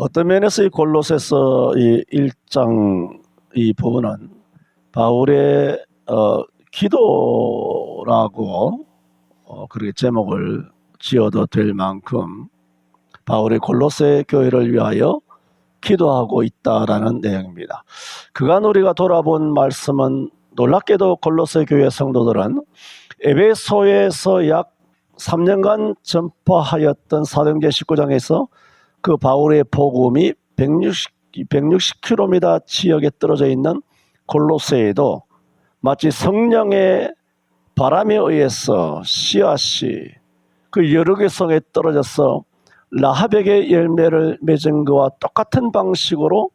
어떤 면에서 이 골로새서 이 1장 이 부분은 바울의 기도라고 그렇게 제목을 지어도 될 만큼 바울이 골로새 교회를 위하여 기도하고 있다라는 내용입니다. 그간 우리가 돌아본 말씀은 놀랍게도 골로새 교회 성도들은 에베소에서 약 3년간 전파하였던 사도행전 19장에서 그 바울의 복음이 160km 지역에 떨어져 있는 골로새에도 마치 성령의 바람에 의해서 씨앗이 그 여러 개 성에 떨어져서 라합에게 열매를 맺은 것과 똑같은 방식으로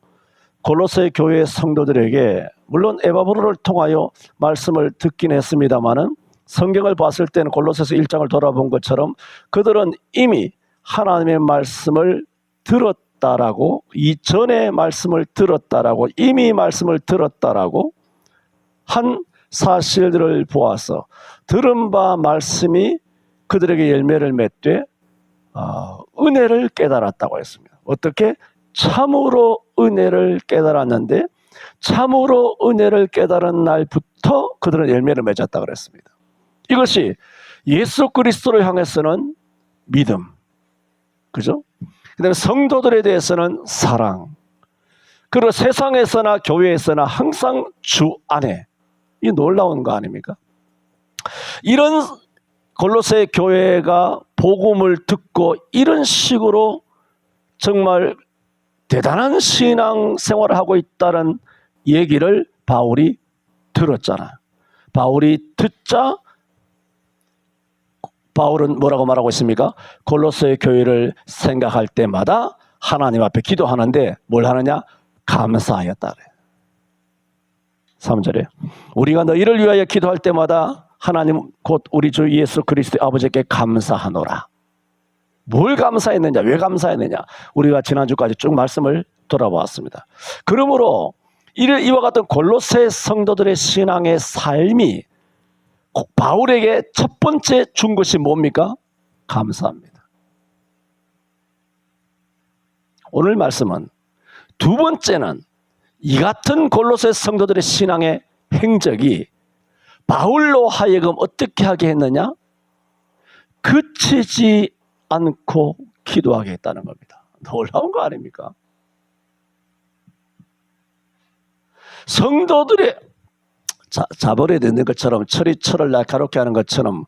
골로새 교회 성도들에게 물론 에바브로를 통하여 말씀을 듣긴 했습니다마는 성경을 봤을 때는 골로새서 1장을 돌아본 것처럼 그들은 이미 하나님의 말씀을 들었다라고, 이전에 말씀을 들었다라고, 이미 말씀을 들었다라고 한 사실들을 보아서 들은 바 말씀이 그들에게 열매를 맺되 은혜를 깨달았다고 했습니다. 어떻게? 참으로 은혜를 깨달았는데 참으로 은혜를 깨달은 날부터 그들은 열매를 맺었다고 그랬습니다. 이것이 예수 그리스도를 향해서는 믿음, 그죠? 그 다음에 성도들에 대해서는 사랑, 그리고 세상에서나 교회에서나 항상 주 안에, 이 놀라운 거 아닙니까? 이런 골로새 교회가 복음을 듣고 이런 식으로 정말 대단한 신앙 생활을 하고 있다는 얘기를 바울이 들었잖아요. 바울이 듣자 바울은 뭐라고 말하고 있습니까? 골로새 교회를 생각할 때마다 하나님 앞에 기도하는데 뭘 하느냐? 감사하였다. 3절에 우리가 너희를 위하여 기도할 때마다 하나님 곧 우리 주 예수 그리스도의 아버지께 감사하노라. 뭘 감사했느냐? 왜 감사했느냐? 우리가 지난주까지 쭉 말씀을 돌아보았습니다. 그러므로 이와 같은 골로새 성도들의 신앙의 삶이 바울에게 첫 번째 준 것이 뭡니까? 감사합니다. 오늘 말씀은 두 번째는 이 같은 골로새 성도들의 신앙의 행적이 바울로 하여금 어떻게 하게 했느냐? 그치지 않고 기도하게 했다는 겁니다. 놀라운 거 아닙니까? 성도들의 자버려야 되는 것처럼 철이 철을 날카롭게 하는 것처럼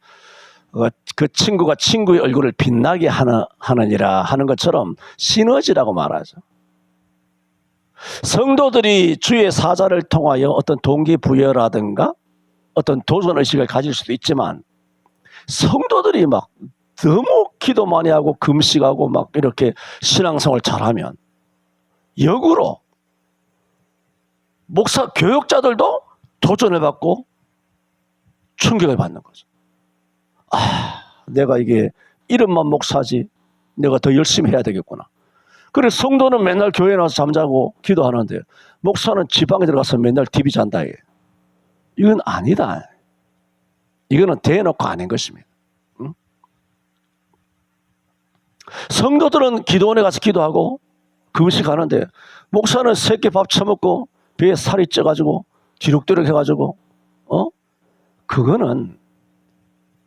그 친구가 친구의 얼굴을 빛나게 하느니라 하는 것처럼 시너지라고 말하죠. 성도들이 주의 사자를 통하여 어떤 동기부여라든가 어떤 도전의식을 가질 수도 있지만 성도들이 막 너무 기도 많이 하고 금식하고 막 이렇게 신앙생활 잘하면 역으로 목사 교역자들도 도전을 받고 충격을 받는 거죠. 내가 이게 이름만 목사지 내가 더 열심히 해야 되겠구나. 그래서 성도는 맨날 교회에 나와서 잠자고 기도하는데 목사는 지방에 들어가서 맨날 TV 잔다. 이건 아니다. 이거는 대놓고 아닌 것입니다. 응? 성도들은 기도원에 가서 기도하고 금식하는데 목사는 새끼 밥 처먹고 배에 살이 쪄가지고 기록대로 해가지고 그거는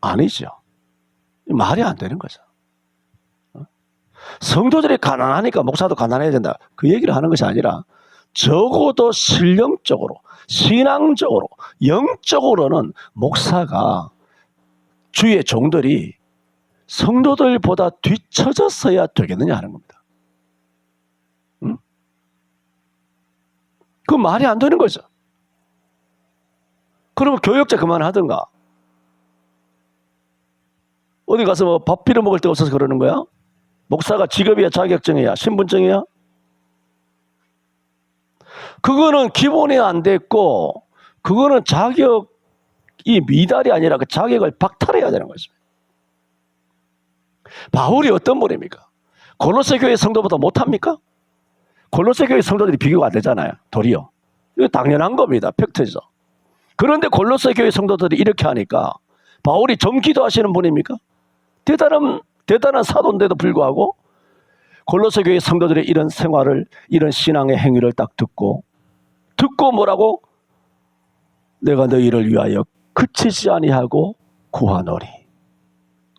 아니죠. 말이 안 되는 거죠. 성도들이 가난하니까 목사도 가난해야 된다. 그 얘기를 하는 것이 아니라 적어도 신령적으로, 신앙적으로, 영적으로는 목사가 주의 종들이 성도들보다 뒤처졌어야 되겠느냐 하는 겁니다. 응? 그 말이 안 되는 거죠. 그러면 교역자 그만하든가. 어디 가서 뭐 밥 빌어 먹을 데 없어서 그러는 거야? 목사가 직업이야, 자격증이야, 신분증이야? 그거는 기본이 안 됐고, 그거는 자격이 미달이 아니라 그 자격을 박탈해야 되는 거죠. 바울이 어떤 분입니까? 골로새 교회 성도보다 못합니까? 골로새 교회 성도들이 비교가 안 되잖아요. 도리어. 이거 당연한 겁니다. 팩트죠. 그런데 골로새 교회 성도들이 이렇게 하니까 바울이 좀 기도하시는 분입니까? 대단한 사도인데도 불구하고 골로새 교회 성도들의 이런 생활을, 이런 신앙의 행위를 딱 듣고 뭐라고? 내가 너희를 위하여 그치지 아니하고 구하노니.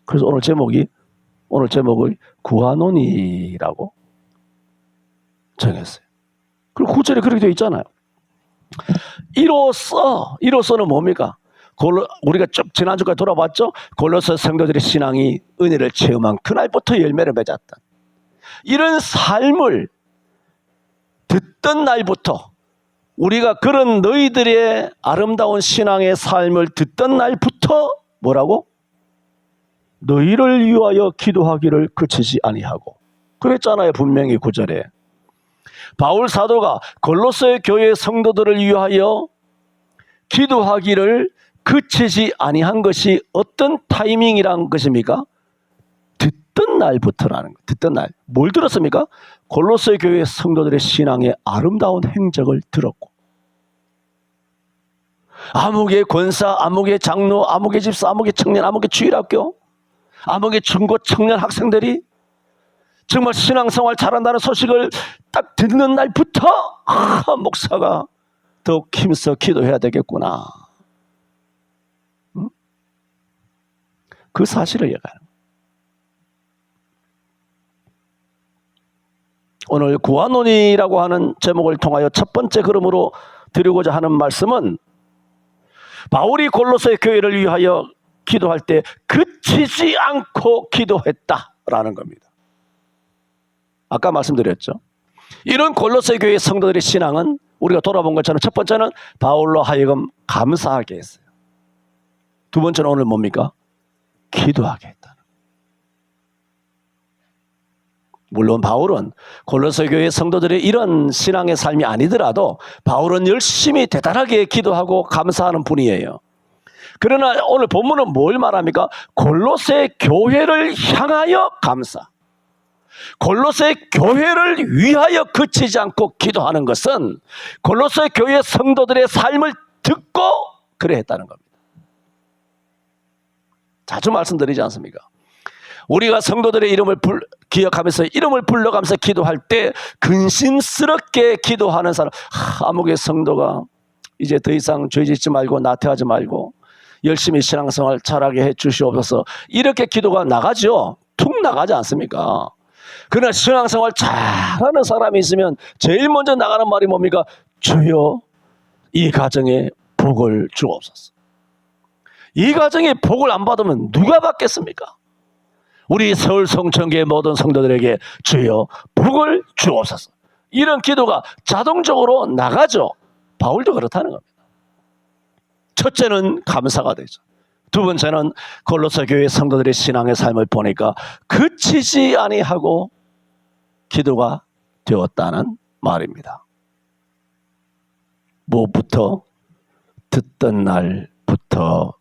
그래서 오늘 제목을 구하노니라고 정했어요. 그리고 9절에 그렇게 되어 있잖아요. 이로써는 뭡니까? 우리가 쭉 지난주까지 돌아봤죠? 골로새 성도들의 신앙이 은혜를 체험한 그날부터 열매를 맺었다. 이런 삶을 듣던 날부터, 우리가 그런 너희들의 아름다운 신앙의 삶을 듣던 날부터 뭐라고? 너희를 위하여 기도하기를 그치지 아니하고. 그랬잖아요. 분명히 9절에. 바울 사도가 골로새 교회 성도들을 위하여 기도하기를 그치지 아니한 것이 어떤 타이밍이란 것입니까? 듣던 날부터라는 거. 듣던 날. 뭘 들었습니까? 골로새 교회 성도들의 신앙의 아름다운 행적을 들었고, 아무개 권사, 아무개 장로, 아무개 집사, 아무개 청년, 아무개 주일학교, 아무개 중고 청년 학생들이 정말 신앙생활 잘한다는 소식을 딱 듣는 날부터 목사가 더욱 힘써 기도해야 되겠구나. 그 사실을 얘기하는 거예요. 오늘 구하노니라고 하는 제목을 통하여 첫 번째 그러므로 드리고자 하는 말씀은, 바울이 골로새 교회를 위하여 기도할 때 그치지 않고 기도했다라는 겁니다. 아까 말씀드렸죠. 이런 골로새 교회 성도들의 신앙은 우리가 돌아본 것처럼 첫 번째는 바울로 하여금 감사하게 했어요. 두 번째는 오늘 뭡니까? 기도하게 했다는. 물론 바울은 골로새 교회 성도들의 이런 신앙의 삶이 아니더라도 바울은 열심히 대단하게 기도하고 감사하는 분이에요. 그러나 오늘 본문은 뭘 말합니까? 골로새 교회를 향하여 감사. 골로새 교회를 위하여 그치지 않고 기도하는 것은 골로새 교회 성도들의 삶을 듣고 그래 했다는 겁니다. 자주 말씀드리지 않습니까? 우리가 성도들의 이름을 기억하면서 이름을 불러가면서 기도할 때 근심스럽게 기도하는 사람, 아무개 성도가 이제 더 이상 죄짓지 말고 나태하지 말고 열심히 신앙생활 잘하게 해 주시옵소서, 이렇게 기도가 나가죠. 툭 나가지 않습니까? 그러나 신앙생활 잘하는 사람이 있으면 제일 먼저 나가는 말이 뭡니까? 주여 이 가정에 복을 주옵소서. 이 가정에 복을 안 받으면 누가 받겠습니까? 우리 서울 성천교회 모든 성도들에게 주여 복을 주옵소서. 이런 기도가 자동적으로 나가죠. 바울도 그렇다는 겁니다. 첫째는 감사가 되죠. 두 번째는 골로새 교회 성도들의 신앙의 삶을 보니까 그치지 아니하고 기도가 되었다는 말입니다. 무엇부터? 듣던 날부터입니다.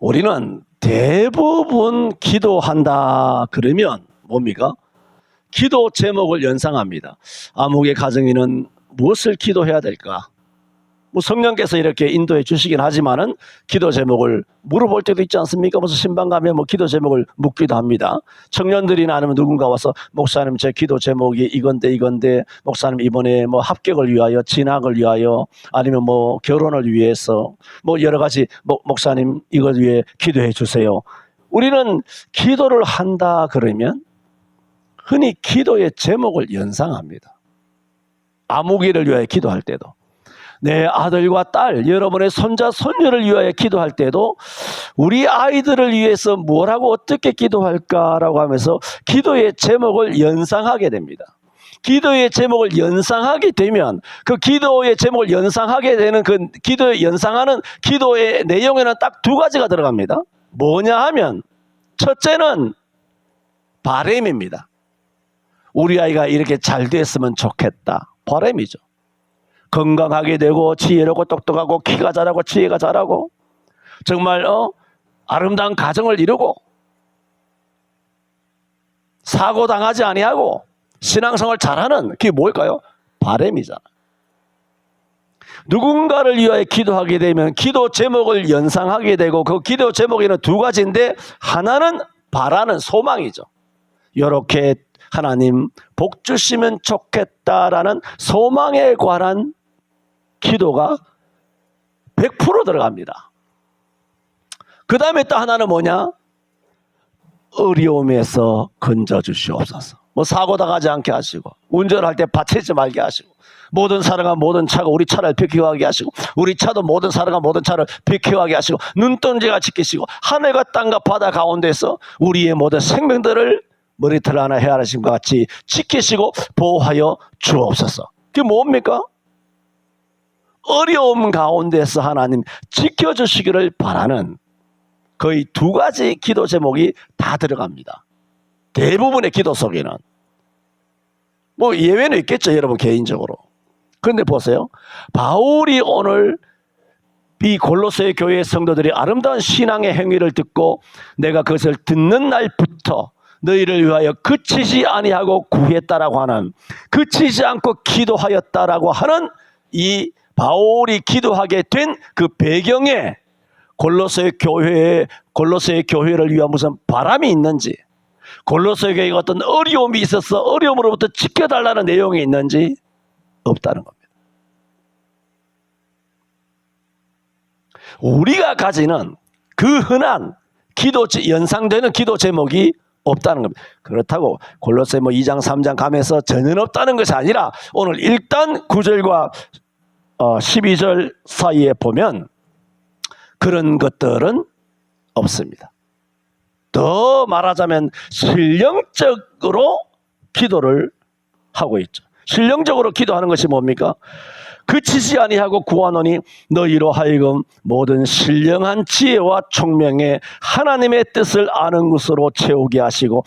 우리는 대부분 기도한다 그러면 뭡니까? 기도 제목을 연상합니다. 아무개 가정인은 무엇을 기도해야 될까? 뭐 성령께서 이렇게 인도해 주시긴 하지만은 기도 제목을 물어볼 때도 있지 않습니까? 무슨 신방 가면 뭐 기도 제목을 묻기도 합니다. 청년들이나 아니면 누군가 와서 목사님 제 기도 제목이 이건데 목사님 이번에 뭐 합격을 위하여, 진학을 위하여, 아니면 뭐 결혼을 위해서 뭐 여러 가지 목사님 이걸 위해 기도해 주세요. 우리는 기도를 한다 그러면 흔히 기도의 제목을 연상합니다. 아무개를 위하여 기도할 때도, 내 아들과 딸, 여러분의 손자, 손녀를 위하여 기도할 때도 우리 아이들을 위해서 뭐라고 어떻게 기도할까라고 하면서 기도의 제목을 연상하게 됩니다. 기도의 제목을 연상하게 되면 그 기도의 제목을 연상하게 되는 그 기도에 연상하는 기도의 내용에는 딱 두 가지가 들어갑니다. 뭐냐 하면 첫째는 바람입니다. 우리 아이가 이렇게 잘 됐으면 좋겠다. 바람이죠. 건강하게 되고 지혜롭고 똑똑하고 키가 자라고 지혜가 자라고 정말 아름다운 가정을 이루고 사고당하지 아니하고 신앙생활 잘하는, 그게 뭘까요? 바람이잖아. 누군가를 위하여 기도하게 되면 기도 제목을 연상하게 되고 그 기도 제목에는 두 가지인데 하나는 바라는 소망이죠. 이렇게 하나님 복 주시면 좋겠다라는 소망에 관한 기도가 100% 들어갑니다. 그 다음에 또 하나는 뭐냐? 어려움에서 건져주시옵소서. 뭐 사고 당하지 않게 하시고, 운전할 때 다치지 말게 하시고, 모든 사람과 모든 차가 우리 차를 비켜가게 하시고, 우리 차도 모든 사람과 모든 차를 비켜가게 하시고, 눈동자가 지키시고, 하늘과 땅과 바다 가운데서 우리의 모든 생명들을 머리털 하나 헤아리심과 같이 지키시고 보호하여 주옵소서. 그게 뭡니까? 어려움 가운데서 하나님 지켜주시기를 바라는 거의 두 가지 기도 제목이 다 들어갑니다. 대부분의 기도 속에는. 뭐 예외는 있겠죠, 여러분 개인적으로. 그런데 보세요. 바울이 오늘 이 골로새 교회 성도들이 아름다운 신앙의 행위를 듣고 내가 그것을 듣는 날부터 너희를 위하여 그치지 아니하고 구했다라고 하는, 그치지 않고 기도하였다라고 하는 이 바울이 기도하게 된 그 배경에 골로새 교회를 위한 무슨 바람이 있는지, 골로새 교회가 어떤 어려움이 있어서 어려움으로부터 지켜달라는 내용이 있는지 없다는 겁니다. 우리가 가지는 그 흔한 연상되는 기도 제목이 없다는 겁니다. 그렇다고 골로새 2장 3장 가면서 전혀 없다는 것이 아니라 오늘 일단 9절과 12절 사이에 보면 그런 것들은 없습니다. 더 말하자면 신령적으로 기도를 하고 있죠. 신령적으로 기도하는 것이 뭡니까? 그치지 아니하고 구하노니 너희로 하여금 모든 신령한 지혜와 총명에 하나님의 뜻을 아는 것으로 채우게 하시고,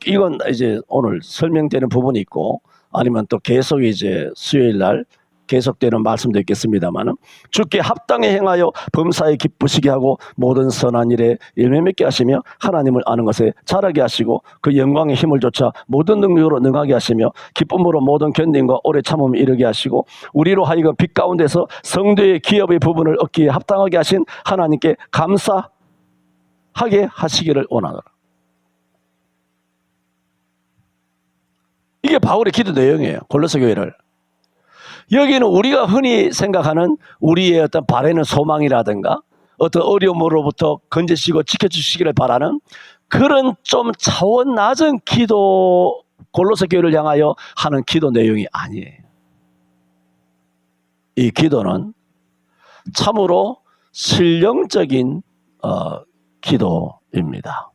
이건 이제 오늘 설명되는 부분이 있고, 아니면 또 계속 이제 수요일 날 계속되는 말씀도 있겠습니다만, 주께 합당히 행하여 범사에 기쁘시게 하고 모든 선한 일에 열매 맺게 하시며 하나님을 아는 것에 자라게 하시고 그 영광의 힘을 좇아 모든 능력으로 능하게 하시며 기쁨으로 모든 견딤과 오래 참음을 이루게 하시고 우리로 하여금 빛 가운데서 성도의 기업의 부분을 얻기에 합당하게 하신 하나님께 감사하게 하시기를 원하노라. 이게 바울의 기도 내용이에요. 골로새 교회를. 여기는 우리가 흔히 생각하는 우리의 어떤 바라는 소망이라든가 어떤 어려움으로부터 건져주시고 지켜주시기를 바라는 그런 좀 차원 낮은 기도, 골로새 교회를 향하여 하는 기도 내용이 아니에요. 이 기도는 참으로 신령적인 기도입니다.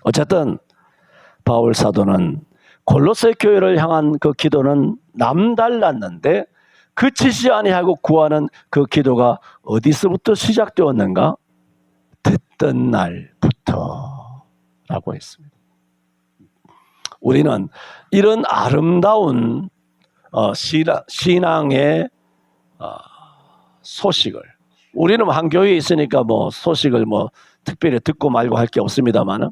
어쨌든 바울 사도는 골로새 교회를 향한 그 기도는 남달랐는데 그치지 아니하고 구하는 그 기도가 어디서부터 시작되었는가? 듣던 날부터 라고 했습니다. 우리는 이런 아름다운 신앙의 소식을, 우리는 한 교회에 있으니까 소식을 특별히 듣고 말고 할 게 없습니다만,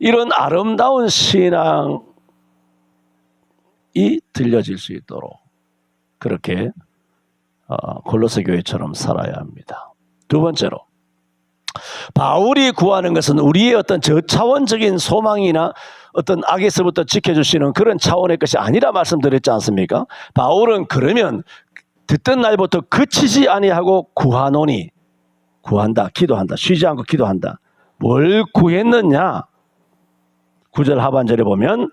이런 아름다운 신앙이 들려질 수 있도록 그렇게 골로새 교회처럼 살아야 합니다. 두 번째로, 바울이 구하는 것은 우리의 어떤 저차원적인 소망이나 어떤 악에서부터 지켜주시는 그런 차원의 것이 아니라 말씀드렸지 않습니까? 바울은 그러면 듣던 날부터 그치지 아니하고 구하노니, 구한다, 기도한다, 쉬지 않고 기도한다. 뭘 구했느냐? 9절 하반절에 보면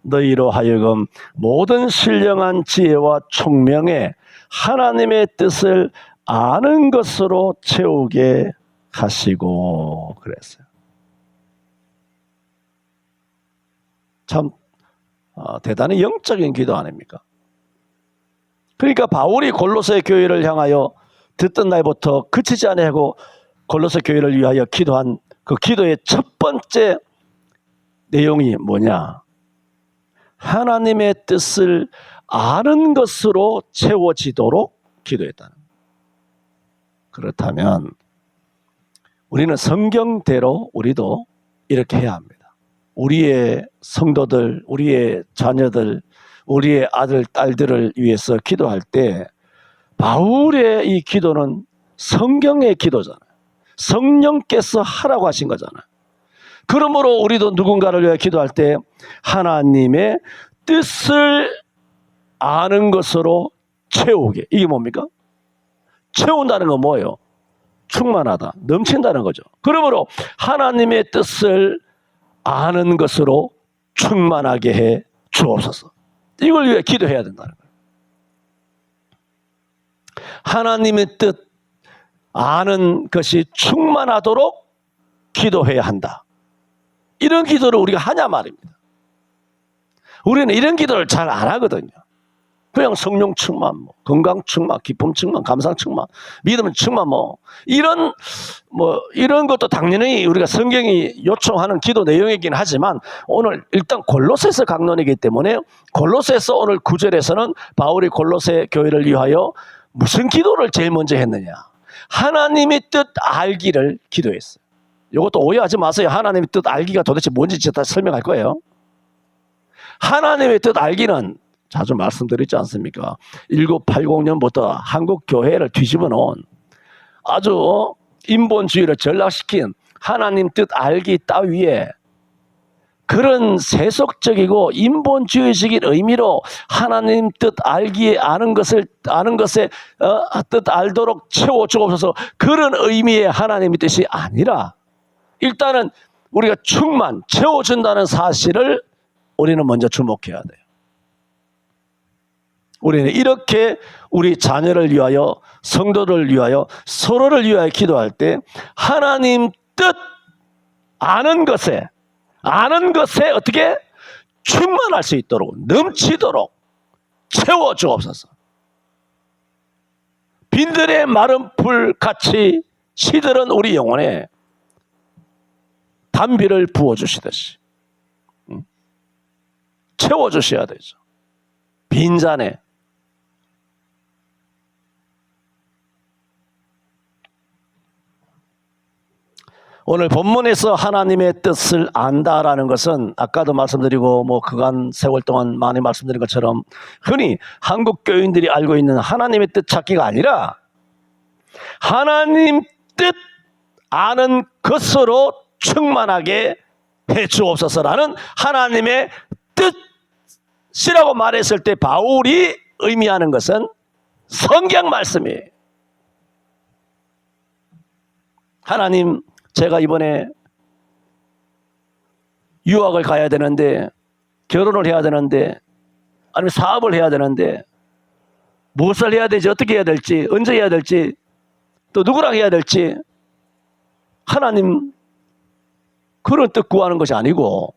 너희로 하여금 모든 신령한 지혜와 총명에 하나님의 뜻을 아는 것으로 채우게 하시고 그랬어요. 참 대단히 영적인 기도 아닙니까? 그러니까 바울이 골로새 교회를 향하여 듣던 날부터 그치지 아니하고 골로새 교회를 위하여 기도한 그 기도의 첫 번째 내용이 뭐냐? 하나님의 뜻을 아는 것으로 채워지도록 기도했다는 거예요. 그렇다면 우리는 성경대로 우리도 이렇게 해야 합니다. 우리의 성도들, 우리의 자녀들, 우리의 아들, 딸들을 위해서 기도할 때 바울의 이 기도는 성경의 기도잖아요. 성령께서 하라고 하신 거잖아요. 그러므로 우리도 누군가를 위해 기도할 때 하나님의 뜻을 아는 것으로 채우게. 이게 뭡니까? 채운다는 건 뭐예요? 충만하다, 넘친다는 거죠. 그러므로 하나님의 뜻을 아는 것으로 충만하게 해 주옵소서. 이걸 위해 기도해야 된다는 거예요. 하나님의 뜻 아는 것이 충만하도록 기도해야 한다. 이런 기도를 우리가 하냐 말입니다. 우리는 이런 기도를 잘 안 하거든요. 그냥 성령 충만, 건강 충만, 기쁨 충만, 감상 충만, 믿음 충만, 이런 것도 당연히 우리가 성경이 요청하는 기도 내용이긴 하지만 오늘 일단 골로새서 강론이기 때문에 골로새서 오늘 9절에서는 바울이 골로새 교회를 위하여 무슨 기도를 제일 먼저 했느냐? 하나님의 뜻 알기를 기도했어요. 이것도 오해하지 마세요. 하나님의 뜻 알기가 도대체 뭔지 제가 설명할 거예요. 하나님의 뜻 알기는 자주 말씀드리지 않습니까? 1980년부터 한국 교회를 뒤집어 놓은 아주 인본주의를 전락시킨 하나님 뜻 알기 따위에 그런 세속적이고 인본주의적인 의미로 하나님 뜻 알기에 아는 것에 뜻 알도록 채워주옵소서, 그런 의미의 하나님의 뜻이 아니라 일단은 우리가 충만 채워준다는 사실을 우리는 먼저 주목해야 돼요. 우리는 이렇게 우리 자녀를 위하여, 성도를 위하여, 서로를 위하여 기도할 때 하나님 뜻 아는 것에 어떻게 충만할 수 있도록, 넘치도록 채워주옵소서. 빈들의 마른 풀같이 시들은 우리 영혼에 단비를 부어주시듯이 채워주셔야 되죠. 빈잔에. 오늘 본문에서 하나님의 뜻을 안다라는 것은 아까도 말씀드리고 그간 세월 동안 많이 말씀드린 것처럼 흔히 한국 교인들이 알고 있는 하나님의 뜻 찾기가 아니라 하나님 뜻 아는 것으로 충만하게 해 주옵소서라는 하나님의 뜻이라고 말했을 때 바울이 의미하는 것은 성경 말씀이에요. 하나님, 제가 이번에 유학을 가야 되는데, 결혼을 해야 되는데, 아니면 사업을 해야 되는데, 무엇을 해야 되지, 어떻게 해야 될지, 언제 해야 될지, 또 누구랑 해야 될지, 하나님 그런 뜻 구하는 것이 아니고,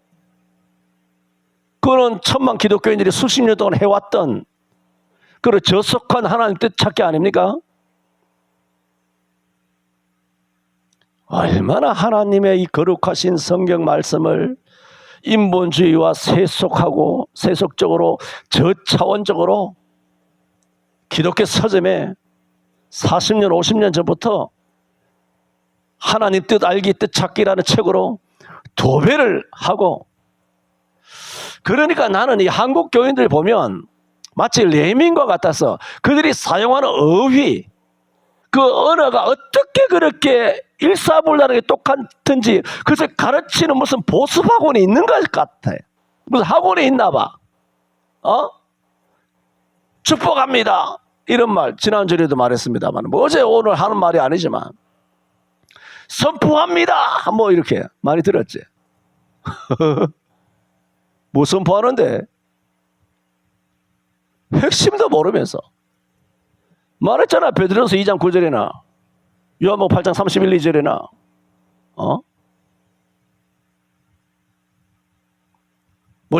그런 천만 기독교인들이 수십 년 동안 해왔던 그런 저속한 하나님 뜻 찾기 아닙니까? 얼마나 하나님의 이 거룩하신 성경 말씀을 인본주의와 세속적으로 저차원적으로 기독교 서점에 40년 50년 전부터 하나님 뜻 알기 뜻 찾기라는 책으로 도배를 하고, 그러니까 나는 이 한국 교인들 보면 마치 레민과 같아서 그들이 사용하는 어휘, 그 언어가 어떻게 그렇게 일사불란하게 똑같은지, 그래서 가르치는 무슨 보습학원이 있는 것 같아요. 무슨 학원이 있나 봐. 축복합니다, 이런 말 지난주에도 말했습니다만, 어제 오늘 하는 말이 아니지만, 선포합니다 이렇게 많이 들었지. 뭐 선포하는데 핵심도 모르면서 말했잖아. 베드로서 2장 9절이나 요한복음 8장 31, 2절이나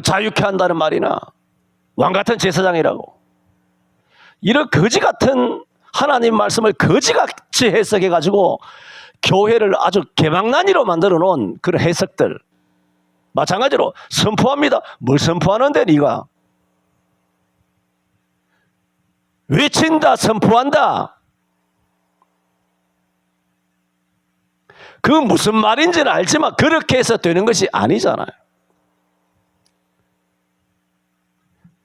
자유케 한다는 말이나 왕같은 제사장이라고, 이런 거지 같은 하나님 말씀을 거지같이 해석해가지고 교회를 아주 개망난이로 만들어 놓은 그런 해석들. 마찬가지로 선포합니다. 뭘 선포하는데 네가? 외친다, 선포한다. 그 무슨 말인지는 알지만 그렇게 해서 되는 것이 아니잖아요.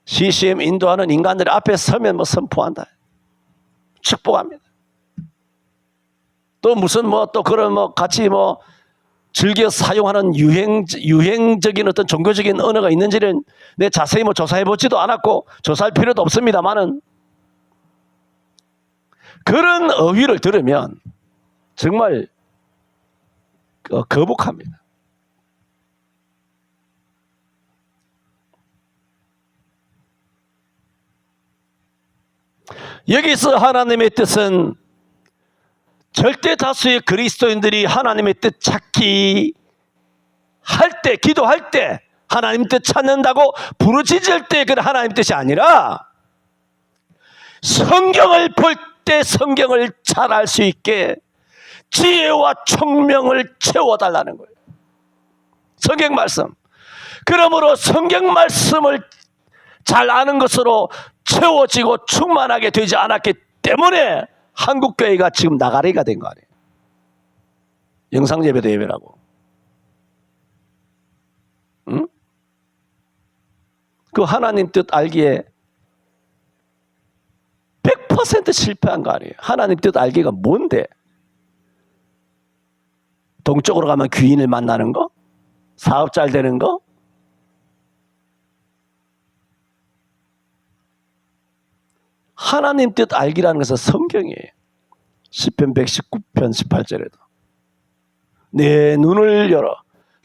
CCM 인도하는 인간들 앞에 서면 선포한다, 축복합니다. 또 무슨 또 그런 같이 즐겨 사용하는 유행적인 어떤 종교적인 언어가 있는지는 내 자세히 조사해보지도 않았고 조사할 필요도 없습니다만은 그런 어휘를 들으면 정말 거북합니다. 여기서 하나님의 뜻은 절대 다수의 그리스도인들이 하나님의 뜻 찾기 할 때, 기도할 때 하나님 뜻 찾는다고 부르짖을 때 그 하나님 뜻이 아니라 성경을 볼 때 성경을 잘 알 수 있게 지혜와 총명을 채워달라는 거예요. 성경 말씀. 그러므로 성경 말씀을 잘 아는 것으로 채워지고 충만하게 되지 않았기 때문에 한국교회가 지금 나가리가 된 거 아니에요. 영상예배도 예배라고. 응? 그 하나님 뜻 알기에 100% 실패한 거 아니에요. 하나님 뜻 알기가 뭔데? 동쪽으로 가면 귀인을 만나는 거? 사업 잘 되는 거? 하나님 뜻 알기라는 것은 성경이에요. 시편 119편 18절에도 내 눈을 열어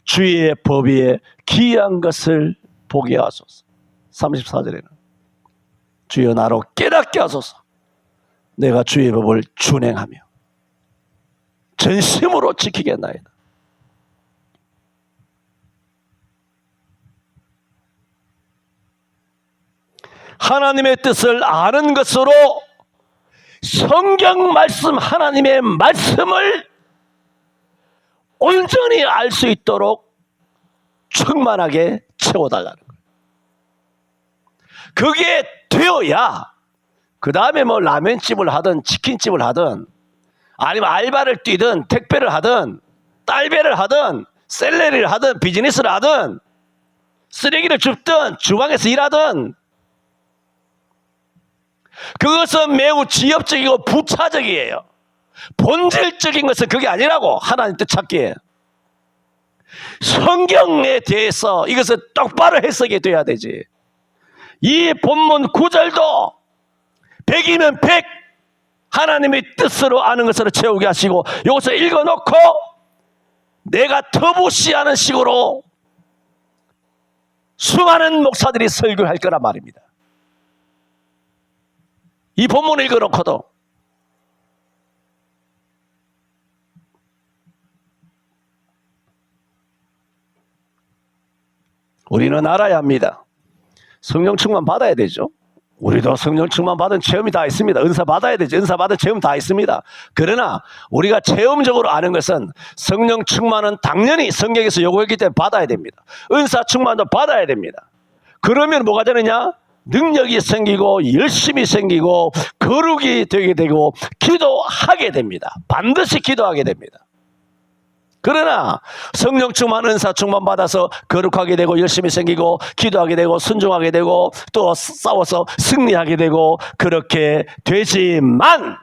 주의 법 위에 귀한 것을 보게 하소서. 34절에는 주여 나로 깨닫게 하소서. 내가 주의 법을 준행하며 전심으로 지키겠나이다. 하나님의 뜻을 아는 것으로 성경 말씀, 하나님의 말씀을 온전히 알 수 있도록 충만하게 채워달라는 거예요. 그게 되어야 그 다음에 뭐 라면집을 하든 치킨집을 하든 아니면 알바를 뛰든 택배를 하든 딸배를 하든 셀러리를 하든 비즈니스를 하든 쓰레기를 줍든 주방에서 일하든 그것은 매우 지엽적이고 부차적이에요. 본질적인 것은 그게 아니라고. 하나님 뜻 찾기에 성경에 대해서 이것을 똑바로 해석이 돼야 되지. 이 본문 9절도 100이면 100 하나님의 뜻으로 아는 것으로 채우게 하시고 이것을 읽어놓고 내가 터부시하는 식으로 수많은 목사들이 설교할 거란 말입니다. 이 본문을 읽어놓고도 우리는 알아야 합니다. 성령 충만 받아야 되죠. 우리도 성령 충만 받은 체험이 다 있습니다. 은사 받아야 되죠. 은사 받은 체험 다 있습니다. 그러나 우리가 체험적으로 아는 것은 성령 충만은 당연히 성경에서 요구했기 때문에 받아야 됩니다. 은사 충만도 받아야 됩니다. 그러면 뭐가 되느냐? 능력이 생기고 열심이 생기고 거룩이 되게 되고 기도하게 됩니다. 반드시 기도하게 됩니다. 그러나 성령 충만, 은사 충만 받아서 거룩하게 되고 열심히 생기고 기도하게 되고 순종하게 되고 또 싸워서 승리하게 되고 그렇게 되지만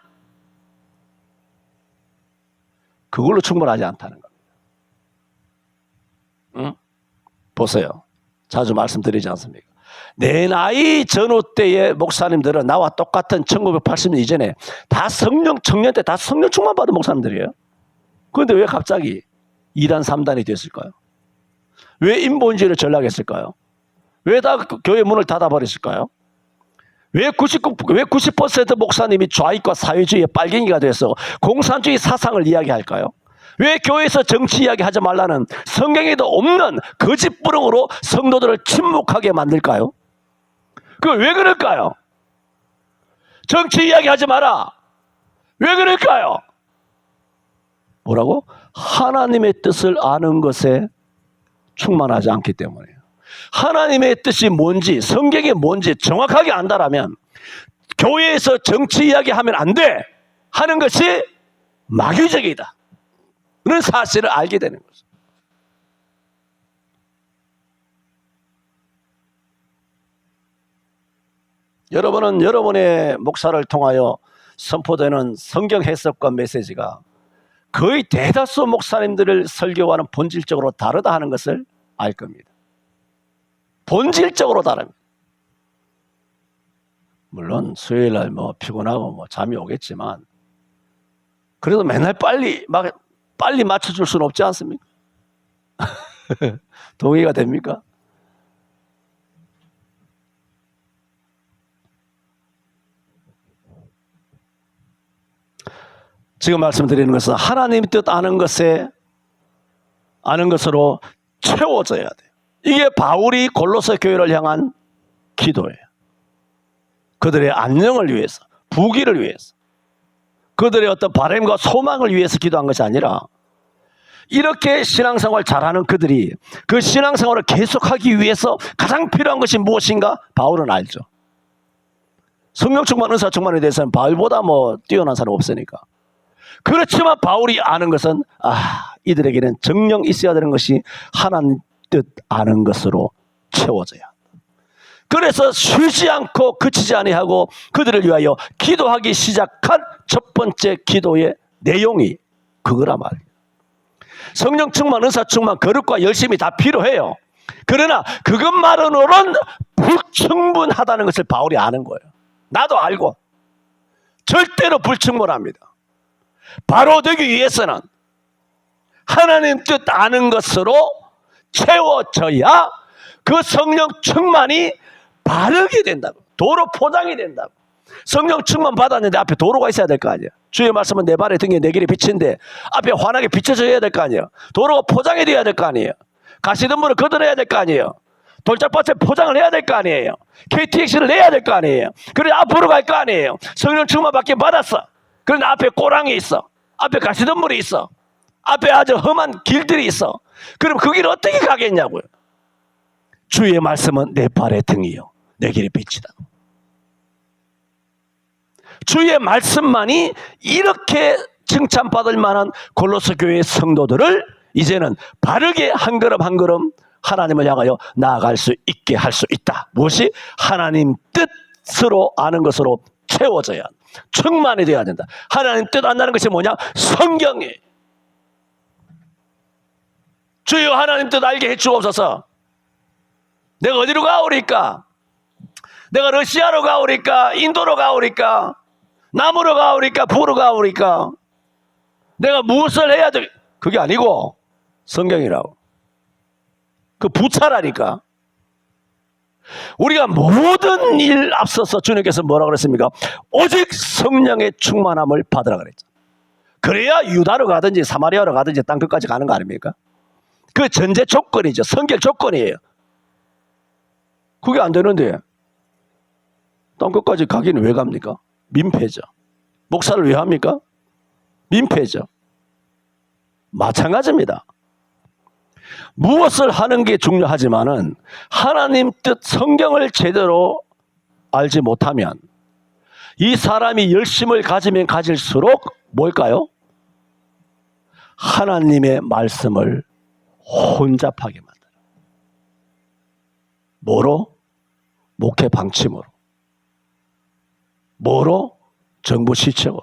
그걸로 충분하지 않다는 겁니다. 응? 보세요. 자주 말씀드리지 않습니까? 내 나이 전후 때의 목사님들은 나와 똑같은 1980년 이전에 다 청년 때 다 성령 충만 받은 목사님들이에요. 그런데 왜 갑자기 2단, 3단이 됐을까요? 왜 인본주의를 전락했을까요? 왜 다 교회 문을 닫아버렸을까요? 왜 90% 목사님이 좌익과 사회주의의 빨갱이가 돼서 공산주의 사상을 이야기할까요? 왜 교회에서 정치 이야기하지 말라는 성경에도 없는 거짓부렁으로 성도들을 침묵하게 만들까요? 그걸 왜 그럴까요? 정치 이야기하지 마라. 왜 그럴까요? 뭐라고? 하나님의 뜻을 아는 것에 충만하지 않기 때문이에요. 하나님의 뜻이 뭔지, 성경이 뭔지 정확하게 안다라면 교회에서 정치 이야기하면 안 돼 하는 것이 마귀적이다. 그런 사실을 알게 되는 거죠. 여러분은 여러분의 목사를 통하여 선포되는 성경 해석과 메시지가 거의 대다수 목사님들을 설교와는 본질적으로 다르다 하는 것을 알 겁니다. 본질적으로 다릅니다. 물론 수요일날 피곤하고 잠이 오겠지만 그래도 맨날 빨리 맞춰줄 수는 없지 않습니까? 동의가 됩니까? 지금 말씀드리는 것은 하나님 뜻 아는 것으로 채워져야 돼요. 이게 바울이 골로새 교회를 향한 기도예요. 그들의 안녕을 위해서, 부귀를 위해서, 그들의 어떤 바람과 소망을 위해서 기도한 것이 아니라 이렇게 신앙생활 잘하는 그들이 그 신앙생활을 계속하기 위해서 가장 필요한 것이 무엇인가? 바울은 알죠. 성령 충만, 은사 충만에 대해서는 바울보다 뛰어난 사람 없으니까. 그렇지만 바울이 아는 것은 이들에게는 정령 있어야 되는 것이 하나님 뜻 아는 것으로 채워져야 한다. 그래서 쉬지 않고 그치지 아니하고 그들을 위하여 기도하기 시작한 첫 번째 기도의 내용이 그거란 말이에요. 성령 충만, 은사 충만, 거룩과 열심이 다 필요해요. 그러나 그것만으로는 불충분하다는 것을 바울이 아는 거예요. 나도 알고 절대로 불충분합니다. 바로 되기 위해서는 하나님 뜻 아는 것으로 채워져야 그 성령 충만이 바르게 된다고. 도로 포장이 된다고. 성령 충만 받았는데 앞에 도로가 있어야 될 거 아니에요. 주의 말씀은 내 발에 등에 내 길에 비친데 앞에 환하게 비춰져야 될 거 아니에요. 도로가 포장이 돼야 될 거 아니에요. 가시덤불을 걷어내야 될 거 아니에요. 돌짝밭에 포장을 해야 될 거 아니에요. KTX를 내야 될 거 아니에요. 그래 앞으로 갈 거 아니에요. 성령 충만 받긴 받았어. 그런데 앞에 꼬랑이 있어. 앞에 가시덤불이 있어. 앞에 아주 험한 길들이 있어. 그럼 그 길을 어떻게 가겠냐고요. 주의 말씀은 내 발의 등이요 내 길의 빛이다. 주의 말씀만이 이렇게 칭찬받을 만한 골로새 교회의 성도들을 이제는 바르게 한 걸음 한 걸음 하나님을 향하여 나아갈 수 있게 할 수 있다. 무엇이? 하나님 뜻으로 아는 것으로 채워져야 한다. 충만이 되어야 된다. 하나님 뜻 안다는 것이 뭐냐? 성경이에요. 주여 하나님 뜻 알게 해주옵소서. 내가 어디로 가오리까? 내가 러시아로 가오리까? 인도로 가오리까? 남으로 가오리까? 북으로 가오리까? 내가 무엇을 해야 돼? 그게 아니고 성경이라고. 그 부차라니까. 우리가 모든 일 앞서서 주님께서 뭐라고 그랬습니까? 오직 성령의 충만함을 받으라 그랬죠. 그래야 유다로 가든지 사마리아로 가든지 땅끝까지 가는 거 아닙니까? 그 전제 조건이죠. 선결 조건이에요. 그게 안 되는데 땅끝까지 가기는 왜 갑니까? 민폐죠. 목사를 왜 합니까? 민폐죠. 마찬가지입니다. 무엇을 하는 게 중요하지만은 하나님 뜻 성경을 제대로 알지 못하면 이 사람이 열심을 가지면 가질수록 뭘까요? 하나님의 말씀을 혼잡하게 만들어요. 뭐로? 목회 방침으로. 뭐로? 정부 시책으로.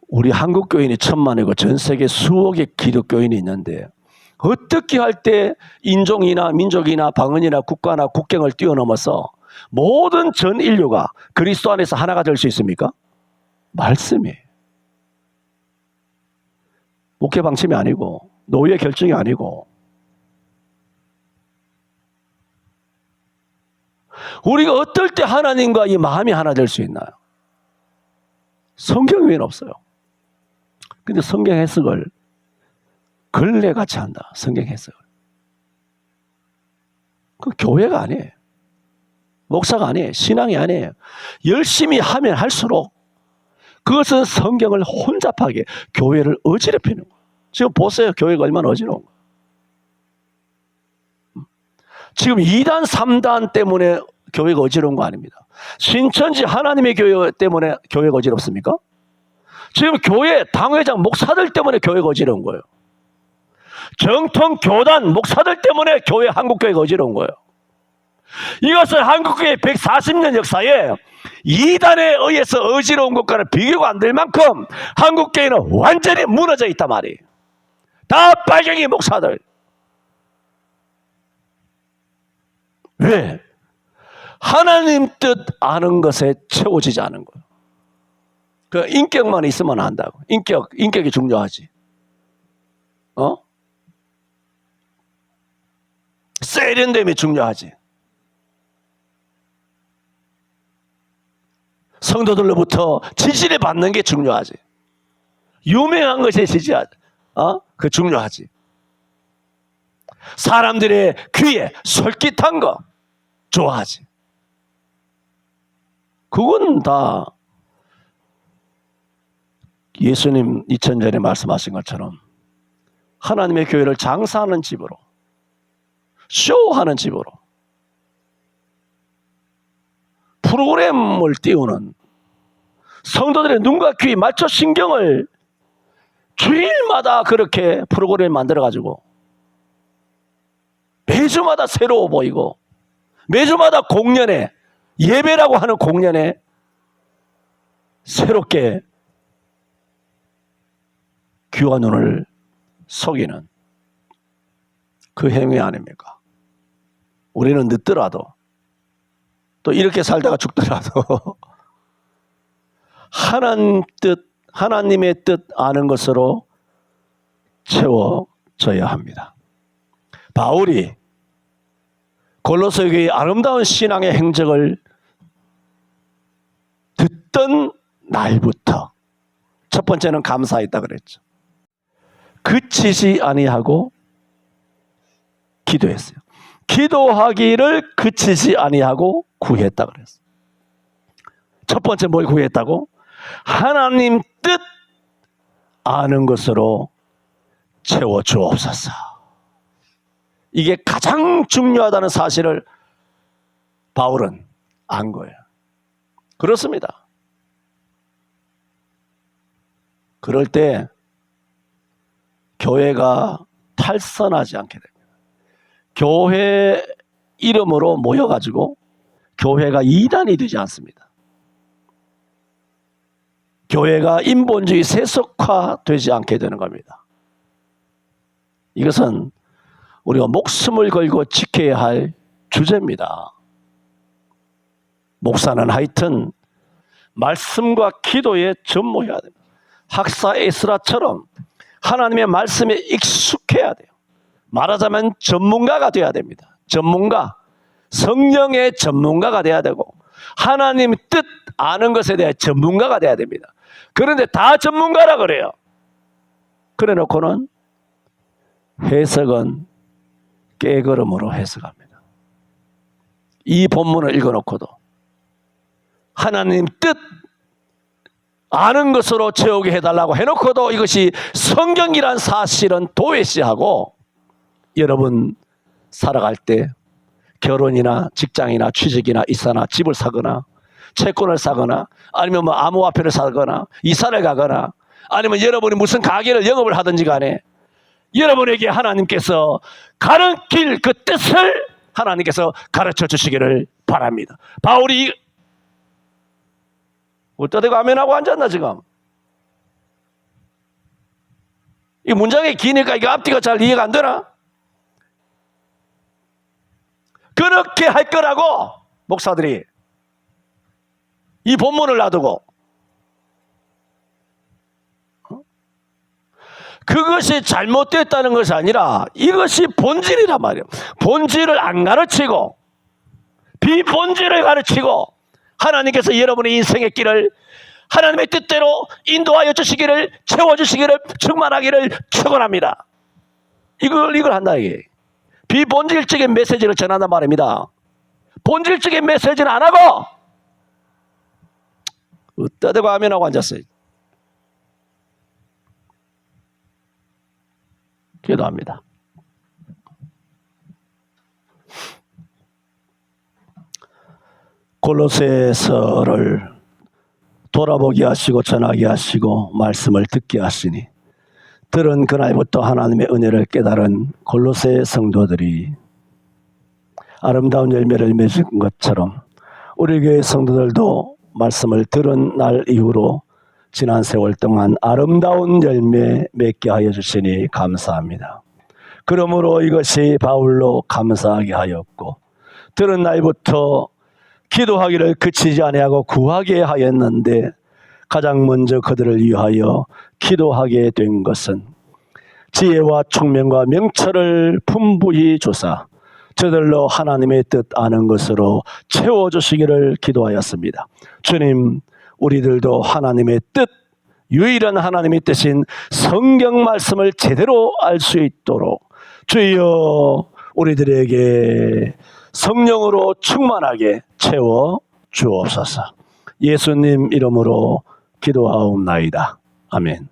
우리 한국 교인이 1000만이고 전 세계 수억의 기독교인이 있는데 어떻게 할 때 인종이나 민족이나 방언이나 국가나 국경을 뛰어넘어서 모든 전 인류가 그리스도 안에서 하나가 될 수 있습니까? 말씀이에요. 목회 방침이 아니고 노예 결정이 아니고 우리가 어떨 때 하나님과 이 마음이 하나 될 수 있나요? 성경 외에는 없어요. 근데 성경 해석을 걸레같이 한다. 성경 해석을. 그 교회가 아니에요. 목사가 아니에요. 신앙이 아니에요. 열심히 하면 할수록 그것은 성경을 혼잡하게 교회를 어지럽히는 거예요. 지금 보세요. 교회가 얼마나 어지러운 거예요. 지금 2단, 3단 때문에 교회가 어지러운 거 아닙니다. 신천지 하나님의 교회 때문에 교회가 어지럽습니까? 지금 교회, 당회장, 목사들 때문에 교회가 어지러운 거예요. 정통 교단, 목사들 때문에 교회, 한국교회가 어지러운 거예요. 이것은 한국교회 140년 역사에 이단에 의해서 어지러운 것과는 비교가 안 될 만큼 한국교회는 완전히 무너져 있단 말이에요. 다 빨갱이 목사들. 왜? 하나님 뜻 아는 것에 채워지지 않은 거예요. 그 인격만 있으면 안다고. 인격이 중요하지. 세련됨이 중요하지. 성도들로부터 지지를 받는 게 중요하지. 유명한 것에 지지하지. 그 중요하지. 사람들의 귀에 솔깃한 거 좋아하지. 그건 다 예수님 2000전에 말씀하신 것처럼 하나님의 교회를 장사하는 집으로, 쇼하는 집으로, 프로그램을 띄우는, 성도들의 눈과 귀 맞춰 신경을 주일마다 그렇게 프로그램 만들어가지고 매주마다 새로워 보이고 매주마다 공연에, 예배라고 하는 공연에 새롭게 귀와 눈을 속이는 그 행위 아닙니까? 우리는 늦더라도 또 이렇게 살다가 죽더라도 하나님의 뜻 아는 것으로 채워져야 합니다. 바울이 골로새 교회의 아름다운 신앙의 행적을 듣던 날부터 첫 번째는 감사했다 그랬죠. 그치지 아니하고 기도했어요. 기도하기를 그치지 아니하고 구했다 그랬어요. 첫 번째 뭘 구했다고? 하나님 뜻 아는 것으로 채워 주옵소서. 이게 가장 중요하다는 사실을 바울은 안 거예요. 그렇습니다. 그럴 때 교회가 탈선하지 않게 됩니다. 교회 이름으로 모여가지고 교회가 이단이 되지 않습니다. 교회가 인본주의 세속화되지 않게 되는 겁니다. 이것은 우리가 목숨을 걸고 지켜야 할 주제입니다. 목사는 하여튼 말씀과 기도에 전무해야 됩니다. 학사 에스라처럼 하나님의 말씀에 익숙해야 돼요. 말하자면 전문가가 돼야 됩니다. 전문가, 성령의 전문가가 돼야 되고 하나님 뜻 아는 것에 대해 전문가가 돼야 됩니다. 그런데 다 전문가라 그래요. 그래 놓고는 해석은 깨걸음으로 해석합니다. 이 본문을 읽어놓고도 하나님 뜻 아는 것으로 채우게 해달라고 해놓고도 이것이 성경이란 사실은 도외시하고 여러분 살아갈 때 결혼이나 직장이나 취직이나 이사나 집을 사거나 채권을 사거나 아니면 뭐 암호화폐를 사거나 이사를 가거나 아니면 여러분이 무슨 가게를 영업을 하든지 간에 여러분에게 하나님께서 가는 길 그 뜻을 하나님께서 가르쳐 주시기를 바랍니다. 바울이 어디다 대고 아멘하고 앉았나 지금? 이 문장이 기니까 이게 앞뒤가 잘 이해가 안 되나? 그렇게 할 거라고 목사들이 이 본문을 놔두고 그것이 잘못됐다는 것이 아니라 이것이 본질이란 말이에요. 본질을 안 가르치고 비본질을 가르치고 하나님께서 여러분의 인생의 길을 하나님의 뜻대로 인도하여 주시기를 채워주시기를 충만하기를 축원합니다. 이걸 한다 이게. 비본질적인 메시지를 전한단 말입니다. 본질적인 메시지는 안 하고 어디다 대고 아멘하고 앉았어요. 기도합니다. 골로새서를 돌아보게 하시고 전하게 하시고 말씀을 듣게 하시니 들은 그날부터 하나님의 은혜를 깨달은 골로새 성도들이 아름다운 열매를 맺은 것처럼 우리 교회 성도들도 말씀을 들은 날 이후로 지난 세월 동안 아름다운 열매 맺게 하여 주시니 감사합니다. 그러므로 이것이 바울로 감사하게 하였고 들은 날부터 기도하기를 그치지 아니하고 구하게 하였는데 가장 먼저 그들을 위하여 기도하게 된 것은 지혜와 총명과 명철을 풍부히 주사 저들로 하나님의 뜻 아는 것으로 채워주시기를 기도하였습니다. 주님, 우리들도 하나님의 뜻, 유일한 하나님의 뜻인 성경 말씀을 제대로 알 수 있도록 주여 우리들에게 성령으로 충만하게 채워 주옵소서. 예수님 이름으로 기도하옵나이다. 아멘.